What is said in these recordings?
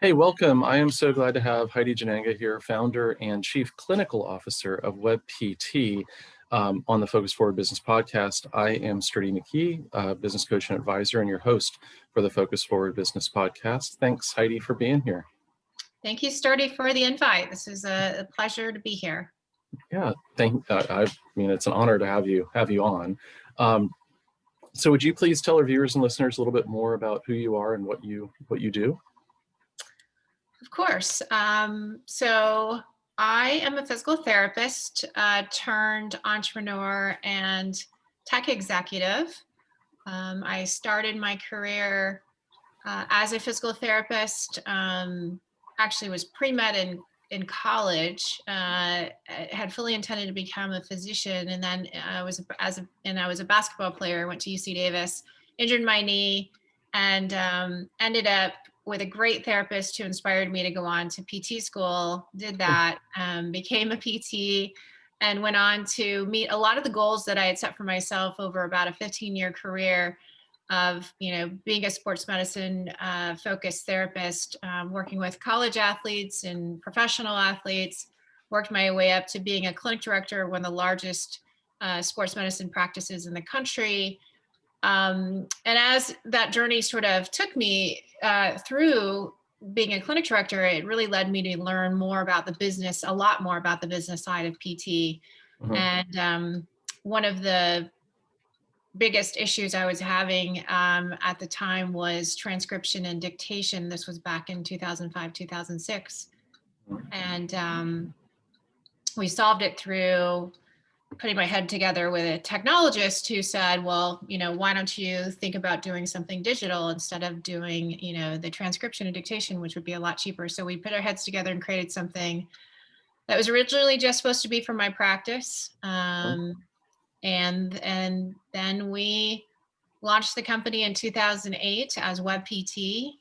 Hey, welcome. I am so glad to have Heidi Jananga here, founder and chief clinical officer of WebPT, on the Focus Forward Business podcast. I am Sturdy McKee, business coach and advisor, and your host for the Focus Forward Business podcast. Thanks, Heidi, for being here. Thank you, Sturdy, for the invite. This is a pleasure to be here. Yeah, I mean, it's an honor to have you on. So would you please tell our viewers and listeners a little bit more about who you are and what you do? Of course. So I am a physical therapist turned entrepreneur and tech executive. I started my career as a physical therapist. Actually, was pre-med in college. I had fully intended to become a physician, and then I was a basketball player. Went to UC Davis, injured my knee, and ended up with a great therapist who inspired me to go on to PT school. Did that, became a PT, and went on to meet a lot of the goals that I had set for myself over about a 15-year career of being a sports medicine focused therapist, working with college athletes and professional athletes. Worked my way up to being a clinic director of one of the largest sports medicine practices in the country. And as that journey sort of took me through being a clinic director, it really led me to learn more about the business, a lot more about the business side of PT. Mhm. And one of the biggest issues I was having at the time was transcription and dictation. This was back in 2005, 2006. And we solved it through putting my head together with a technologist who said, well, why don't you think about doing something digital instead of doing, the transcription and dictation, which would be a lot cheaper. So we put our heads together and created something that was originally just supposed to be for my practice. And then we launched the company in 2008 as WebPT.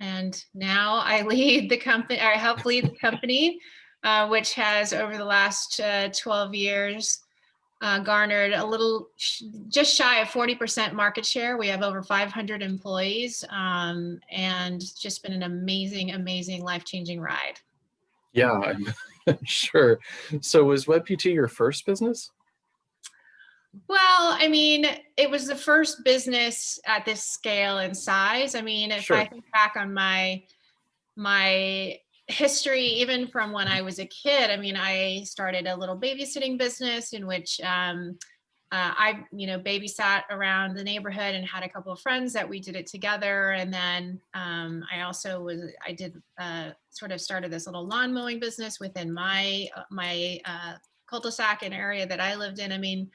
And now I lead the company, I help lead the company, which has over the last 12 years garnered a little, just shy of 40% market share. We have over 500 employees, and just been an amazing, amazing, life-changing ride. Yeah, I'm sure. So was WebPT your first business? Well, I mean, it was the first business at this scale and size. I mean, if Sure. I think back on my history, even from when I was a kid, I mean, I started a little babysitting business in which I, babysat around the neighborhood and had a couple of friends that we did it together. And then I did sort of started this little lawn mowing business within my cul-de-sac and area that I lived in. I mean,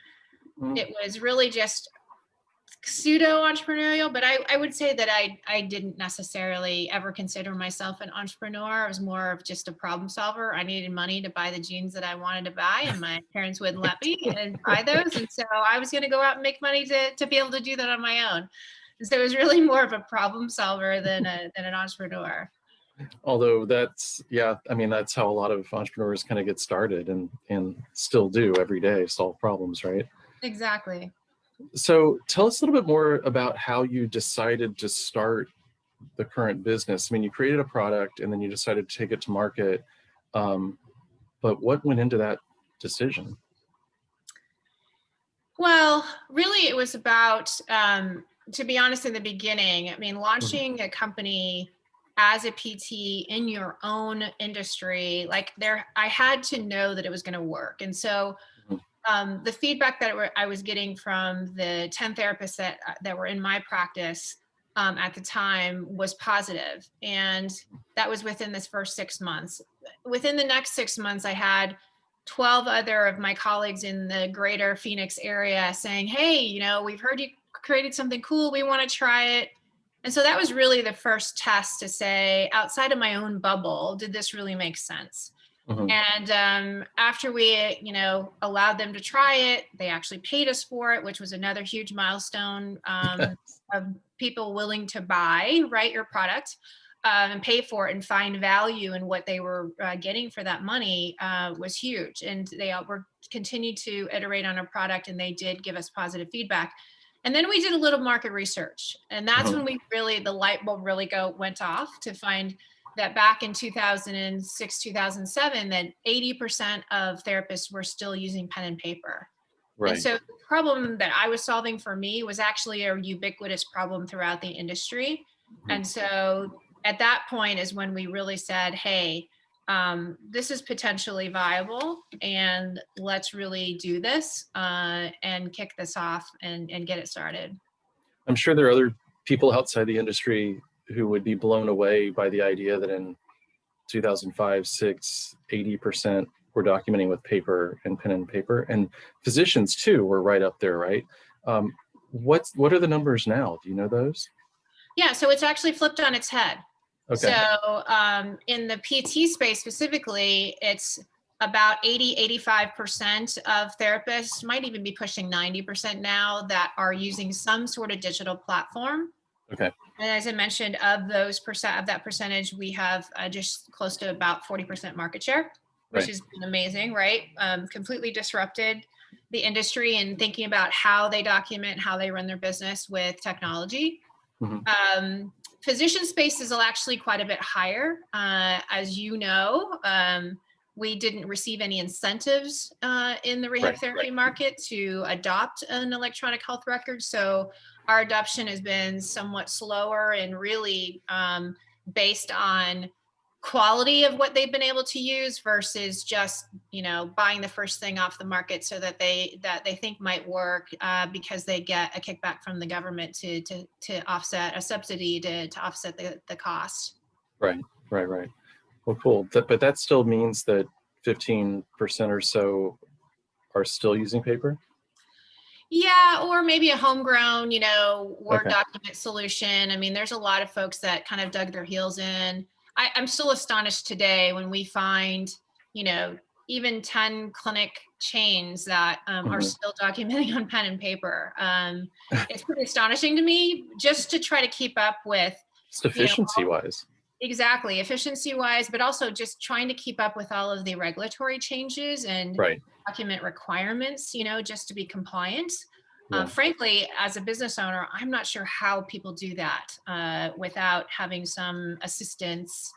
it was really just pseudo entrepreneurial, but I would say that I didn't necessarily ever consider myself an entrepreneur. I was more of just a problem solver. I needed money to buy the jeans that I wanted to buy, and my parents wouldn't let me and buy those. And so I was going to go out and make money to be able to do that on my own. And so it was really more of a problem solver than an entrepreneur. Although that's how a lot of entrepreneurs kind of get started and still do every day, solve problems, right? Exactly. So tell us a little bit more about how you decided to start the current business. I mean, you created a product and then you decided to take it to market. But what went into that decision? Well, really, it was about, to be honest, in the beginning, I mean, launching a company as a PT in your own industry, I had to know that it was going to work. And so the feedback that I was getting from the 10 therapists that were in my practice at the time was positive. And that was within this first 6 months. Within the next 6 months, I had 12 other of my colleagues in the greater Phoenix area saying, hey, we've heard you created something cool. We want to try it. And so that was really the first test to say, outside of my own bubble, did this really make sense? And after we, allowed them to try it, they actually paid us for it, which was another huge milestone of people willing to buy, right, your product and pay for it and find value in what they were getting for that money was huge. And they were continued to iterate on our product, and they did give us positive feedback. And then we did a little market research, and that's when we really, the light bulb really went off to find that back in 2006, 2007, that 80% of therapists were still using pen and paper. Right. And so the problem that I was solving for me was actually a ubiquitous problem throughout the industry. And so at that point is when we really said, hey, this is potentially viable, and let's really do this and kick this off and get it started. I'm sure there are other people outside the industry who would be blown away by the idea that in 2005, 6, 80% were documenting with paper and pen and paper, and physicians too were right up there, right? What are the numbers now? Do you know those? Yeah, so it's actually flipped on its head. Okay. So in the PT space specifically, it's about 85% of therapists, might even be pushing 90% now, that are using some sort of digital platform. Okay. And as I mentioned, of that percentage, we have just close to about 40% market share, which has been amazing, right? Completely disrupted the industry and thinking about how they document, how they run their business with technology. Physician space is actually quite a bit higher. As you know, we didn't receive any incentives in the rehab therapy market to adopt an electronic health record. So our adoption has been somewhat slower and really based on quality of what they've been able to use versus just, buying the first thing off the market so that they think might work because they get a kickback from the government to offset a subsidy to offset the cost. Right. Well, cool. But that still means that 15% or so are still using paper? Yeah, or maybe a homegrown, Word document solution. I mean, there's a lot of folks that kind of dug their heels in. I'm still astonished today when we find, even 10 clinic chains that are still documenting on pen and paper. It's pretty astonishing to me just to try to keep up with. Just efficiency-wise. Exactly, efficiency-wise, but also just trying to keep up with all of the regulatory changes and document requirements, just to be compliant. Frankly, as a business owner, I'm not sure how people do that without having some assistance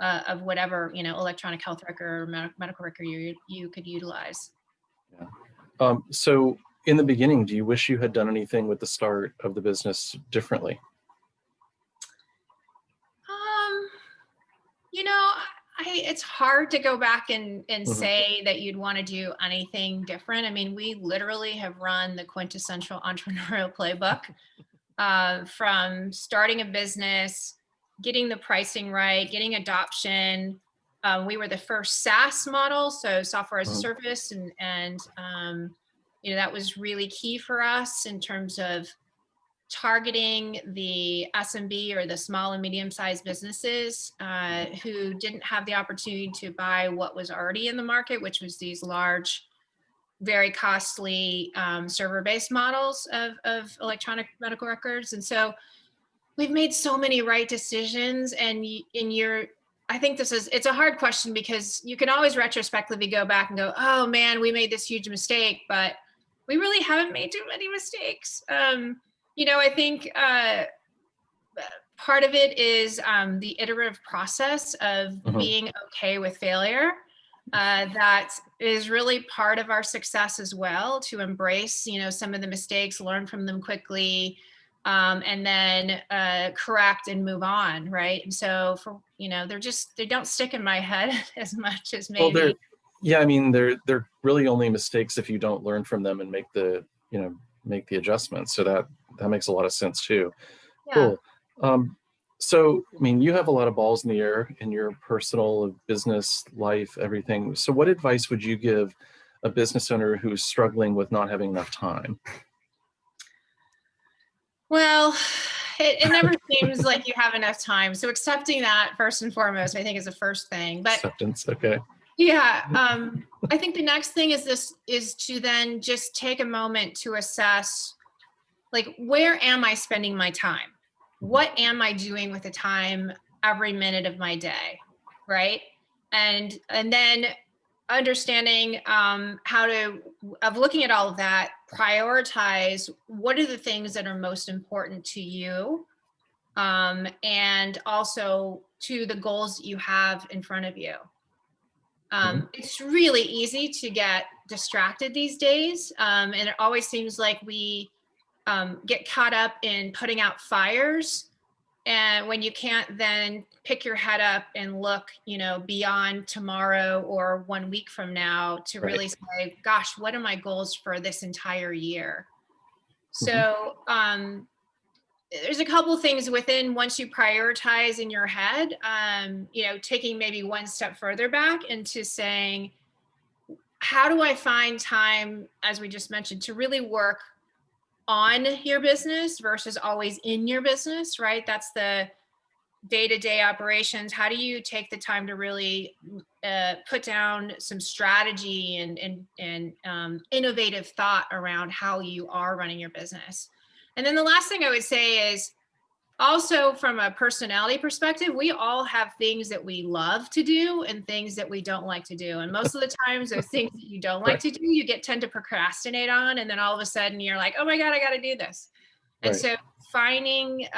of whatever, electronic health record or medical record you could utilize. Yeah. So in the beginning, do you wish you had done anything with the start of the business differently? It's hard to go back and say that you'd want to do anything different. I mean, we literally have run the quintessential entrepreneurial playbook from starting a business, getting the pricing right, getting adoption. We were the first SaaS model, so software as a service, and that was really key for us in terms of targeting the SMB or the small and medium-sized businesses who didn't have the opportunity to buy what was already in the market, which was these large, very costly server-based models of electronic medical records. And so we've made so many right decisions. And I think it's a hard question because you can always retrospectively go back and go, oh man, we made this huge mistake, but we really haven't made too many mistakes. I think part of it is the iterative process of being okay with failure. That is really part of our success as well, to embrace, some of the mistakes, learn from them quickly, and then correct and move on, right? And so they don't stick in my head as much as maybe. Well, they're really only mistakes if you don't learn from them and make the adjustments. So that makes a lot of sense too. Yeah. Cool. So, you have a lot of balls in the air in your personal, business, life, everything. So what advice would you give a business owner who's struggling with not having enough time? Well, it never seems like you have enough time. So accepting that first and foremost, I think, is the first thing. But acceptance, okay. Yeah. I think the next thing is to then just take a moment to assess, like, where am I spending my time? What am I doing with the time every minute of my day? Right. And then understanding of looking at all of that, prioritize what are the things that are most important to you. And also to the goals that you have in front of you. Mhm. It's really easy to get distracted these days. And it always seems like we get caught up in putting out fires. And when you can't then pick your head up and look, beyond tomorrow or 1 week from now to Right. really say, gosh, what are my goals for this entire year? Mhm. So there's a couple things within once you prioritize in your head, taking maybe one step further back into saying, how do I find time, as we just mentioned, to really work on your business versus always in your business, right? That's the day-to-day operations. How do you take the time to really put down some strategy and innovative thought around how you are running your business? And then the last thing I would say is also from a personality perspective, we all have things that we love to do and things that we don't like to do. And most of the times those things that you don't like Right. to do, you tend to procrastinate on. And then all of a sudden you're like, oh my God, I got to do this. And Right. so finding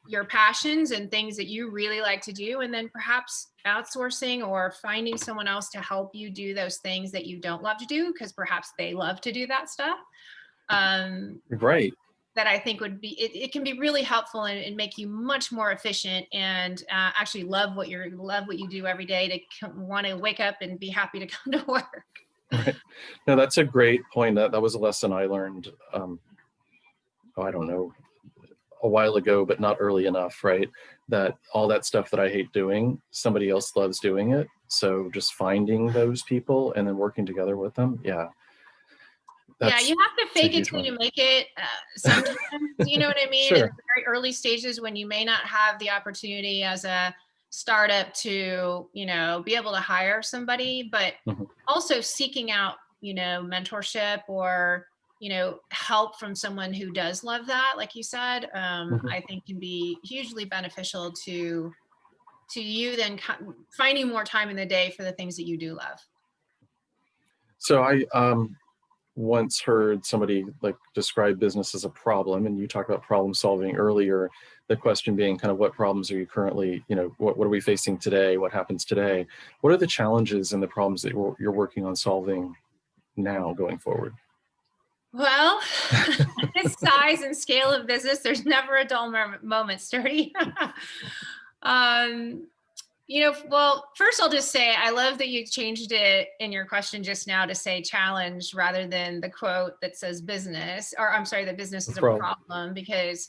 your passions and things that you really like to do, and then perhaps outsourcing or finding someone else to help you do those things that you don't love to do, because perhaps they love to do that stuff. Right. That I think would be, it can be really helpful and make you much more efficient and actually love what you do every day to want to wake up and be happy to come to work. Right. No, that's a great point. That was a lesson I learned, I don't know, a while ago, but not early enough, right? That all that stuff that I hate doing, somebody else loves doing it. So just finding those people and then working together with them. Yeah, Yeah, you have to that's a fake it huge till one. you make it. Sometimes, you know what I mean? In Sure. the very early stages when you may not have the opportunity as a startup to, be able to hire somebody, but Mhm. also seeking out, mentorship or, help from someone who does love that, like you said, Mhm. I think can be hugely beneficial to you then finding more time in the day for the things that you do love. So I once heard somebody like describe business as a problem, and you talked about problem solving earlier. The question being kind of what problems are you currently, what are we facing today? What happens today? What are the challenges and the problems that you're working on solving now going forward? Well, this size and scale of business, there's never a dull moment, Sturdy. um, well, first I'll just say I love that you changed it in your question just now to say challenge rather than the quote that says business, or I'm sorry, the business No is a problem. problem, because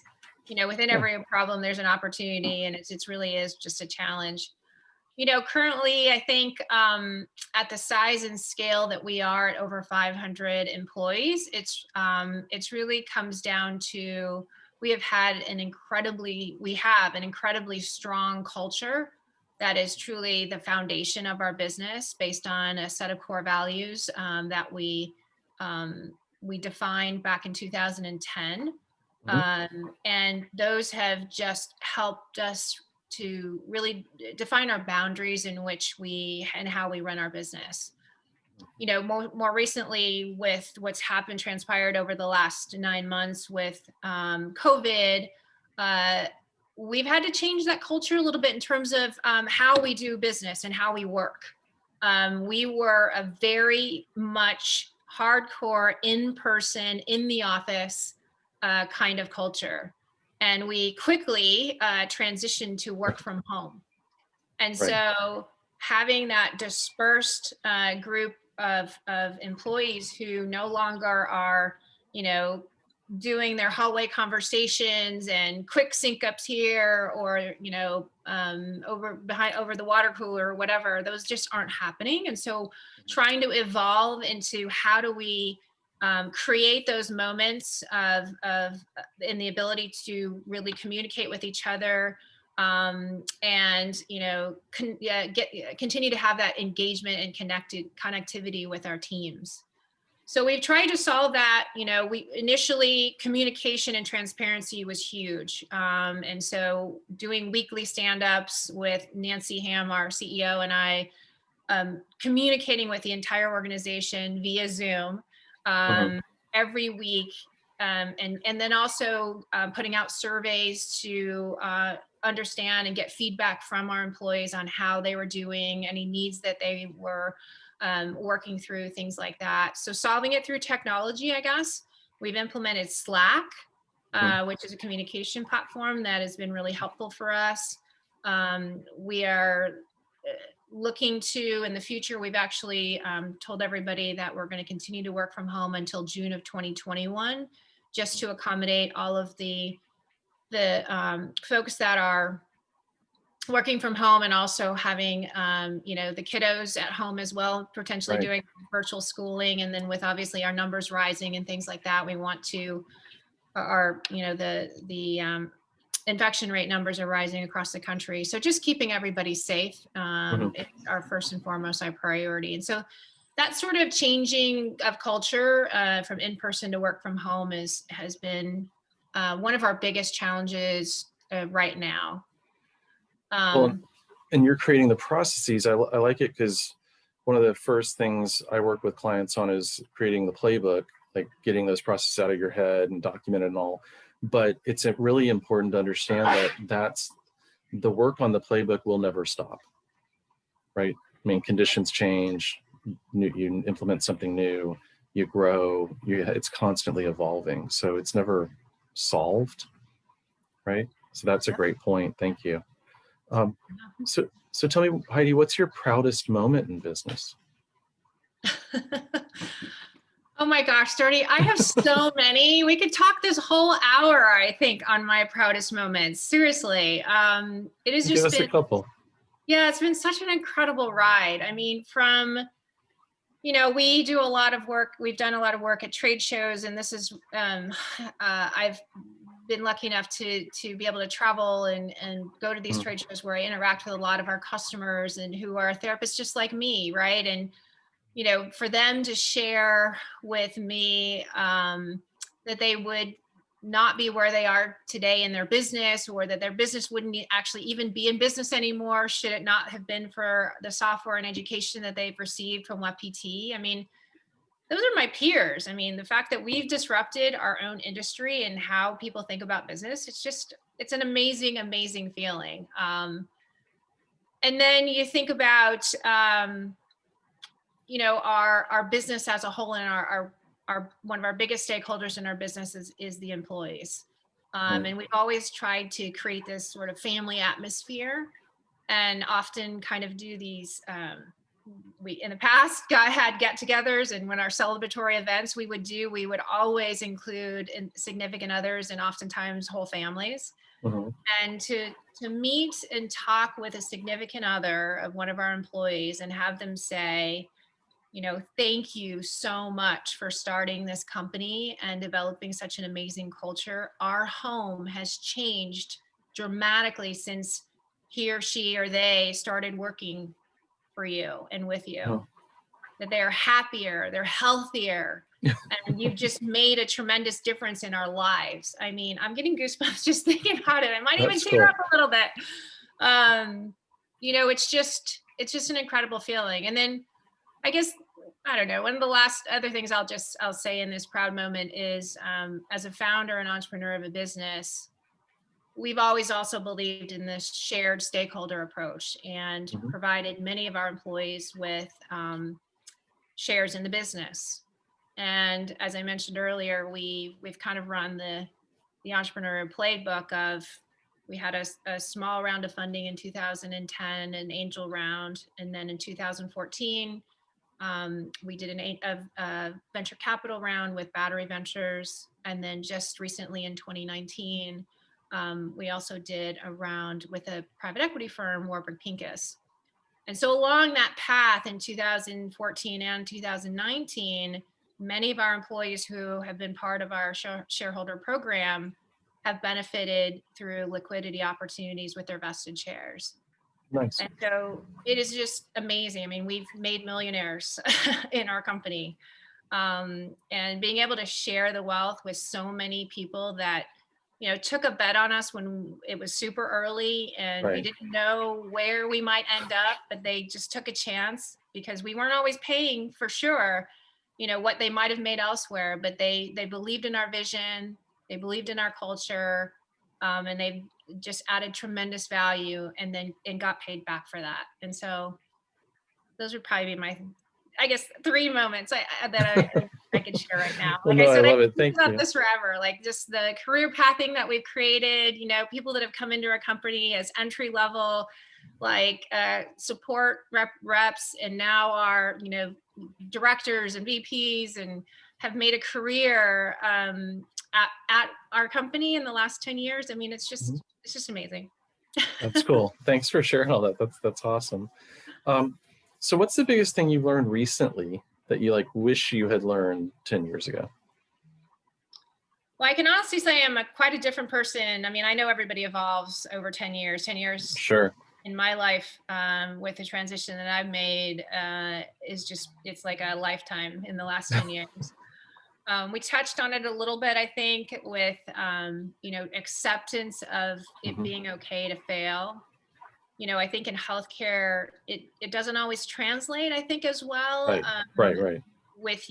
within Yeah. every problem there's an opportunity, and it's really is just a challenge. Currently, I think at the size and scale that we are at over 500 employees, it's really comes down to we have an incredibly strong culture that is truly the foundation of our business, based on a set of core values that we defined back in 2010. Mhm. And those have just helped us to really define our boundaries in which and how we run our business. More recently, with what's transpired over the last 9 months with COVID, uh, we've had to change that culture a little bit in terms of how we do business and how we work. We were a very much hardcore in person, in the office kind of culture. And we quickly transitioned to work from home. And Right. so having that dispersed group of employees who no longer are, doing their hallway conversations and quick sync ups here, or over the water cooler or whatever, those just aren't happening. And so trying to evolve into how do we create those moments of in the ability to really communicate with each other, and continue to have that engagement and connectivity with our teams. So we've tried to solve that. We initially, communication and transparency was huge. And so doing weekly stand-ups with Nancy Ham, our CEO, and I, communicating with the entire organization via Zoom Mhm. every week, and then also putting out surveys to understand and get feedback from our employees on how they were doing, any needs that they were working through, things like that. So solving it through technology, I guess. We've implemented Slack, which is a communication platform that has been really helpful for us. We are looking to, in the future, we've actually told everybody that we're going to continue to work from home until June of 2021, just to accommodate all of the folks that are working from home, and also having the kiddos at home as well, potentially Right. doing virtual schooling. And then with obviously our numbers rising and things like that, we want to, the infection rate numbers are rising across the country. So just keeping everybody safe is our first and foremost our priority. And so that sort of changing of culture from in-person to work from home has been one of our biggest challenges right now. Well, and you're creating the processes. I like it because one of the first things I work with clients on is creating the playbook, like getting those processes out of your head and document it and all. But it's really important to understand that that's the work on the playbook will never stop, right? I mean, conditions change, you implement something new, you grow, it's constantly evolving. So it's never solved, right? So that's a great point. Thank you. So tell me, Heidi, what's your proudest moment in business? Oh my gosh, Sturdy, I have so many. We could talk this whole hour, I think, on my proudest moments. Seriously. It has just Give us a couple. Yeah, it's been such an incredible ride. I mean, we do a lot of work. We've done a lot of work at trade shows, and this is, I've been lucky enough to be able to travel and go to these trade shows where I interact with a lot of our customers and who are therapists just like me, right? And for them to share with me that they would not be where they are today in their business, or that their business wouldn't actually even be in business anymore should it not have been for the software and education that they've received from WebPT. I mean, those are my peers. I mean, the fact that we've disrupted our own industry and how people think about business, it's an amazing, amazing feeling. And then you think about, our business as a whole, and our one of our biggest stakeholders in our business is the employees. And we've always tried to create this sort of family atmosphere, and often kind of do these, we in the past had get-togethers, and when our celebratory events we would always include significant others, and oftentimes whole families. And to meet and talk with a significant other of one of our employees and have them say, thank you so much for starting this company and developing such an amazing culture. Our home has changed dramatically since he or she or they started working for you and with you. That they're happier, they're healthier, and you've just made a tremendous difference in our lives. I mean, I'm getting goosebumps just thinking about it. I might even tear up a little bit. It's just an incredible feeling. And then I guess, I don't know, one of the last other things I'll say in this proud moment is, as a founder and entrepreneur of a business, we've always also believed in this shared stakeholder approach, and provided many of our employees with shares in the business. And as I mentioned earlier, we've kind of run the entrepreneur playbook of, we had a small round of funding in 2010, an angel round, and then in 2014, we did a venture capital round with Battery Ventures. And then just recently in 2019, we also did a round with a private equity firm, Warburg Pincus. And so along that path in 2014 and 2019, many of our employees who have been part of our shareholder program have benefited through liquidity opportunities with their vested shares. Nice. And so it is just amazing. I mean, we've made millionaires in our company, and being able to share the wealth with so many people that, took a bet on us when it was super early and we didn't know where we might end up, but they just took a chance because we weren't always paying for sure. what they might have made elsewhere, but they believed in our vision, they believed in our culture, and they've just added tremendous value and got paid back for that. And so those would probably be my, I guess, three moments I could share right now. Well, Like no, I I said, I love could it. think Thank about you. this forever. Like just the career pathing that we've created, people that have come into our company as entry level, like support reps, and now are, directors and VPs, and have made a career at our company in the last 10 years. I mean, Mhm. it's just amazing. That's cool. Thanks for sharing all that. That's awesome. Um, so what's the biggest thing you learned recently that you like wish you had learned 10 years ago? Well, I can honestly say I'm quite a different person. I mean, I know everybody evolves over 10 years. 10 years Sure. in my life, with the transition that I've made, it's like a lifetime in the last 10 years. We touched on it a little bit, I think, with, acceptance of it Mhm. being okay to fail. I think in healthcare, it doesn't always translate, I think, as well. Right, right, right. With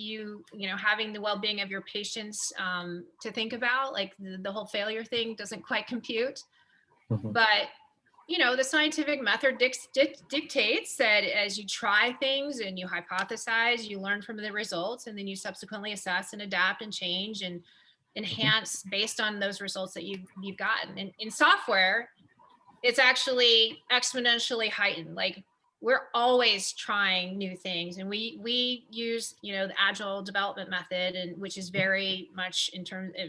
having the well-being of your patients, to think about, like the whole failure thing doesn't quite compute. Mhm. But the scientific method dictates that as you try things and you hypothesize, you learn from the results, and then you subsequently assess and adapt and change and Mhm. enhance based on those results that you've gotten. And in software, it's actually exponentially heightened. Like we're always trying new things, and we use the agile development method, and which is very much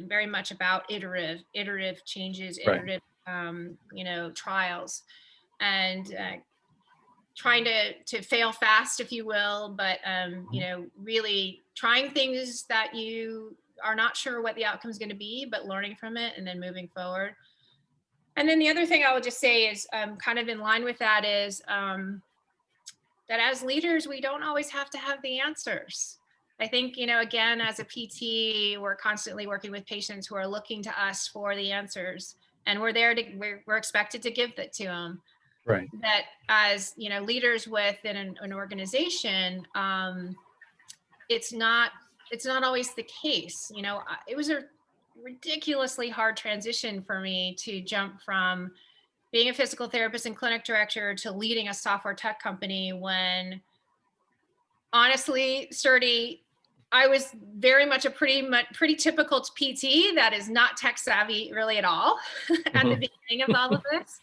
very much about iterative changes, Right. iterative trials, and trying to fail fast, if you will, but Mhm. really trying things that you are not sure what the outcome is going to be, but learning from it and then moving forward. And then the other thing I would just say is, kind of in line with that, is that as leaders, we don't always have to have the answers. I think, again, as a PT, we're constantly working with patients who are looking to us for the answers, and we're expected to give that to them. Right. That as, leaders within an organization, it's not it's not always the case. It was a ridiculously hard transition for me to jump from being a physical therapist and clinic director to leading a software tech company, when honestly, Sturdy, I was very much a pretty typical PT that is not tech savvy really at all at the Mhm. beginning of all of this.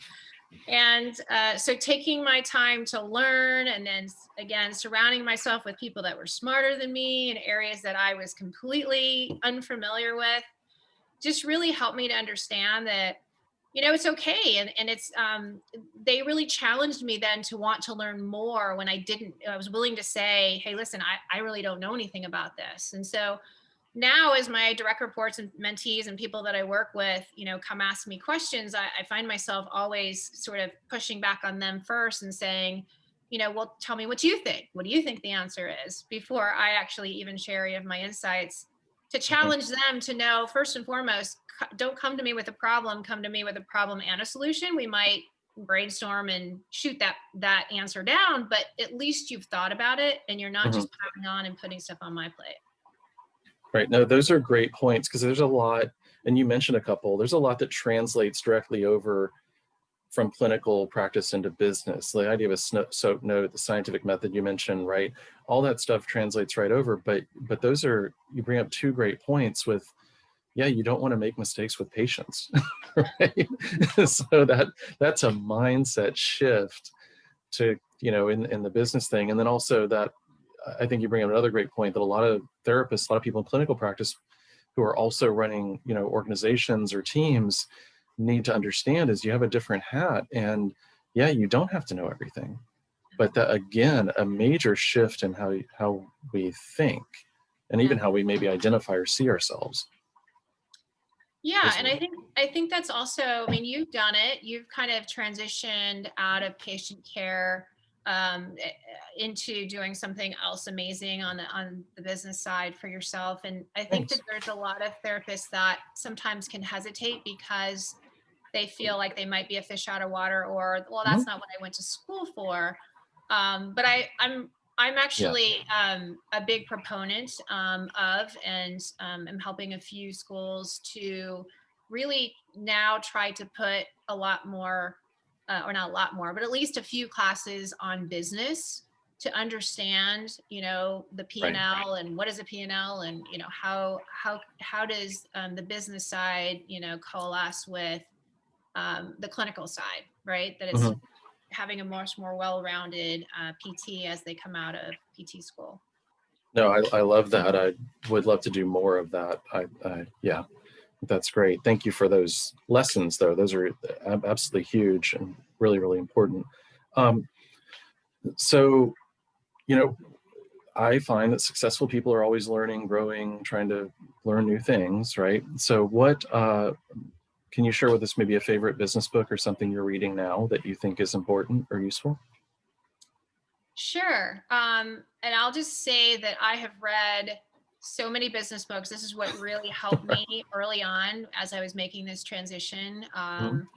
And so taking my time to learn, and then again surrounding myself with people that were smarter than me in areas that I was completely unfamiliar with, just really helped me to understand that it's okay. And it's they really challenged me then to want to learn more when I was willing to say, hey, listen, I really don't know anything about this. And so now, as my direct reports and mentees and people that I work with, come ask me questions, I find myself always sort of pushing back on them first and saying, well, tell me, what do you think? What do you think the answer is? Before I actually even share any of my insights, to Mhm. challenge them to know, first and foremost, don't come to me with a problem, come to me with a problem and a solution. We might brainstorm and shoot that answer down, but at least you've thought about it and you're not Mhm. just piling on and putting stuff on my plate. Right. No, those are great points because there's a lot, and you mentioned a couple, there's a lot that translates directly over from clinical practice into business. The idea of a SOAP note, the scientific method you mentioned, right? All that stuff translates right over. But those are, you bring up two great points with, yeah, you don't want to make mistakes with patients, right? So that's a mindset shift to, in the business thing. And then also that, I think you bring up another great point that a lot of therapists, a lot of people in clinical practice who are also running, organizations or teams need to understand is you have a different hat, and yeah, you don't have to know everything. But that, again, a major shift in how we think, and Yeah. even how we maybe identify or see ourselves. Yeah, Those and are, I think that's also, I mean, you've done it. You've kind of transitioned out of patient care, into doing something else amazing on the business side for yourself. And I think that thanks. there's a lot of therapists that sometimes can hesitate because they feel like they might be a fish out of water, or well, Mhm. that's not what I went to school for. But I'm Yeah. actually a big proponent of, and am helping a few schools to really now try to put a lot more, or not a lot more, but at least a few classes on business to understand, the P&L Right. and L and what is a P&L, and how does the business side, coalesce with the clinical side, right? That it's Mhm. having a much more well-rounded PT as they come out of PT school. No, I love that. I would love to do more of that. Yeah, that's great. Thank you for those lessons, though. Those are absolutely huge and really, really important. Um, so, you know, I find that successful people are always learning, growing, trying to learn new things, right? So, what can you share with us maybe a favorite business book or something you're reading now that you think is important or useful? Sure. And I'll just say that I have read so many business books. This is what really helped me early on as I was making this transition. Mhm.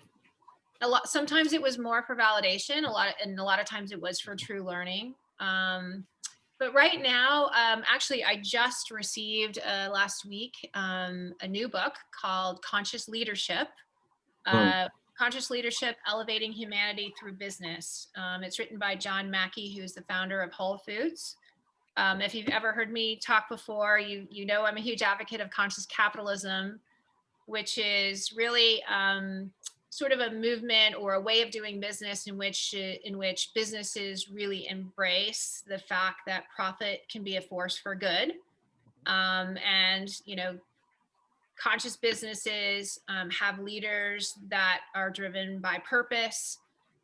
Sometimes it was more for validation, and a lot of times it was for true learning. But right now, actually, I just received last week a new book called Conscious Leadership. Mm. uh, Conscious Leadership: Elevating Humanity Through Business. It's written by John Mackey, who's the founder of Whole Foods. If you've ever heard me talk before, you know I'm a huge advocate of conscious capitalism, which is really sort of a movement or a way of doing business in which businesses really embrace the fact that profit can be a force for good. And conscious businesses have leaders that are driven by purpose.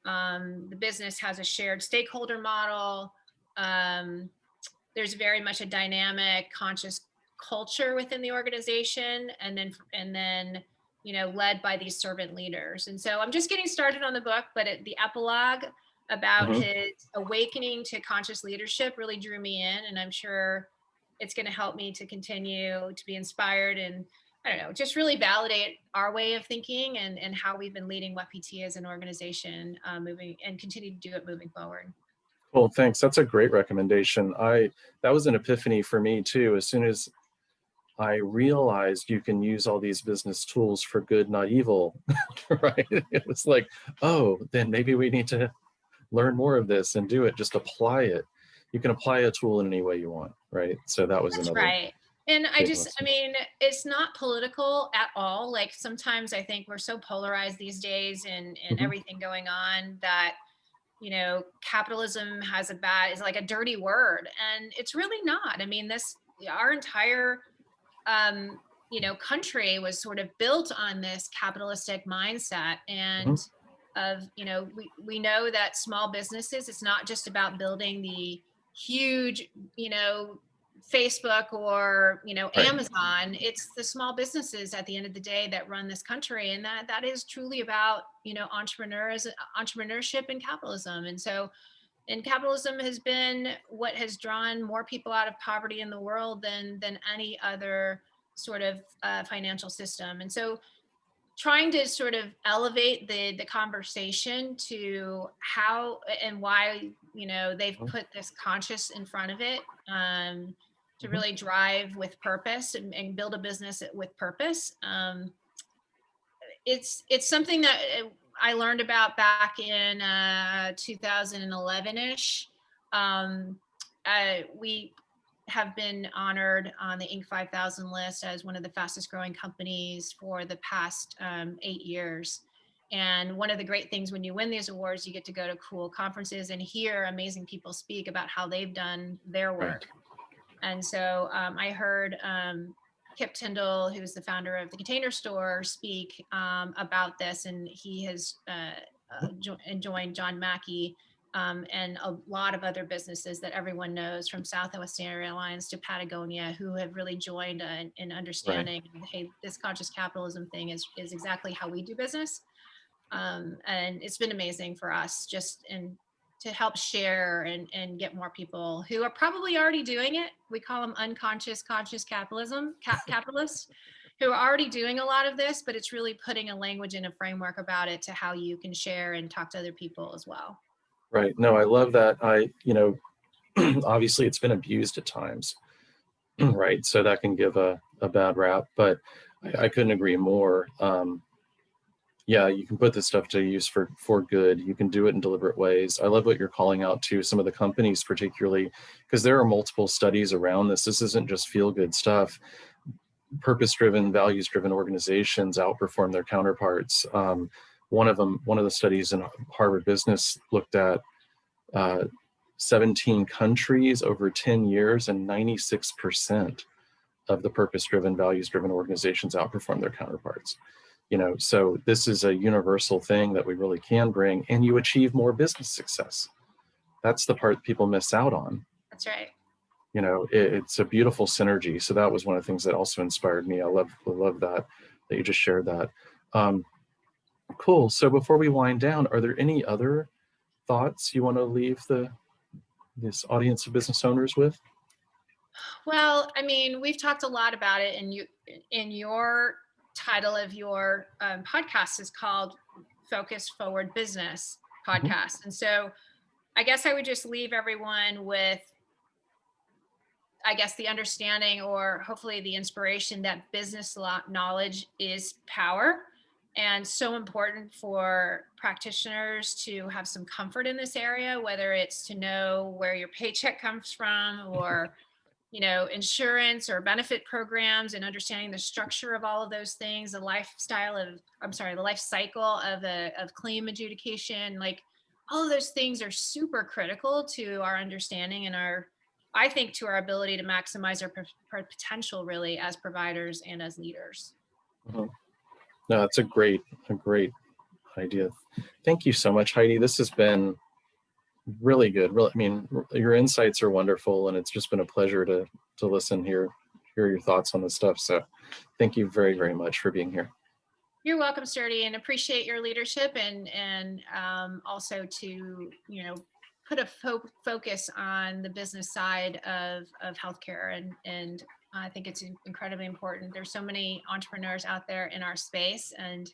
The business has a shared stakeholder model. Um, there's very much a dynamic, conscious culture within the organization, and then led by these servant leaders. And so I'm just getting started on the book, but the epilogue about Mhm. his awakening to conscious leadership really drew me in, and I'm sure it's going to help me to continue to be inspired and, I don't know, just really validate our way of thinking and how we've been leading WebPT as an organization, moving and continue to do it moving forward. Cool, thanks. That's a great recommendation. That was an epiphany for me too. As soon as I realized you can use all these business tools for good, not evil, right? It was like, oh, then maybe we need to learn more of this and do it. Just apply it. You can apply a tool in any way you want, right? So that was That's another right. And big I lesson. mean, it's not political at all. Like sometimes I think we're so polarized these days and Mhm. everything going on that, capitalism is like a dirty word. And it's really not. I mean, our entire, country was sort of built on this capitalistic mindset. Mhm. And we know that small businesses, it's not just about building the huge, Facebook or, Right. Amazon. It's the small businesses at the end of the day that run this country. And that is truly about, entrepreneurship and capitalism. And capitalism has been what has drawn more people out of poverty in the world than any other sort of financial system. And so trying to sort of elevate the conversation to how and why they've Mhm. put this conscious in front of it, to Mhm. really drive with purpose and build a business with purpose. It's something that I learned about back in 2011ish. We have been honored on the Inc. 5000 list as one of the fastest growing companies for the past 8 years. And one of the great things when you win these awards, you get to go to cool conferences and hear amazing people speak about how they've done their Right. work. And so I heard Kip Tyndall, who's the founder of the Container Store, speak about this, and he has joined John Mackey and a lot of other businesses that everyone knows, from Southwest Airlines to Patagonia, who have really joined in Right. understanding, hey, this conscious capitalism thing is exactly how we do business. And it's been amazing for us just to help share and get more people who are probably already doing it. We call them unconscious conscious capitalists, who are already doing a lot of this, but it's really putting a language and a framework about it to how you can share and talk to other people as well. Right. No, I love that. Obviously, it's been abused at times, right? So that can give a bad rap, but I couldn't agree more. Yeah, you can put this stuff to use for good. You can do it in deliberate ways. I love what you're calling out to some of the companies, particularly because there are multiple studies around this. This isn't just feel good stuff. Purpose-driven, values-driven organizations outperform their counterparts. One of the studies in Harvard Business looked at 17 countries over 10 years, and 96% of the purpose-driven, values-driven organizations outperform their counterparts. So this is a universal thing that we really can bring, and you achieve more business success. That's the part people miss out on. That's right. It's a beautiful synergy. So that was one of the things that also inspired me. I love that you just shared that. Cool. So before we wind down, are there any other thoughts you want to leave this audience of business owners with? Well, I mean, we've talked a lot about it, and in your title of your podcast is called Focus Forward Business Podcast. And so I guess I would just leave everyone with, I guess, the understanding, or hopefully the inspiration, that business knowledge is power, and so important for practitioners to have some comfort in this area, whether it's to know where your paycheck comes from, or insurance or benefit programs, and understanding the structure of all of those things, the life cycle of claim adjudication. Like, all of those things are super critical to our understanding and I think, to our ability to maximize our potential, really, as providers and as leaders. No, that's a great idea. Thank you so much, Heidi. This has been really good. Really, I mean, your insights are wonderful, and it's just been a pleasure to listen, hear your thoughts on this stuff. So thank you very, very much for being here. You're welcome, Sturdy, and appreciate your leadership, and also to put a focus on the business side of healthcare, and I think it's incredibly important. There's so many entrepreneurs out there in our space, and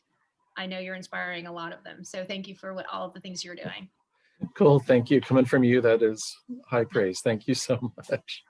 I know you're inspiring a lot of them. So thank you for all of the things you're doing. Cool. Thank you. Coming from you, that is high praise. Thank you so much.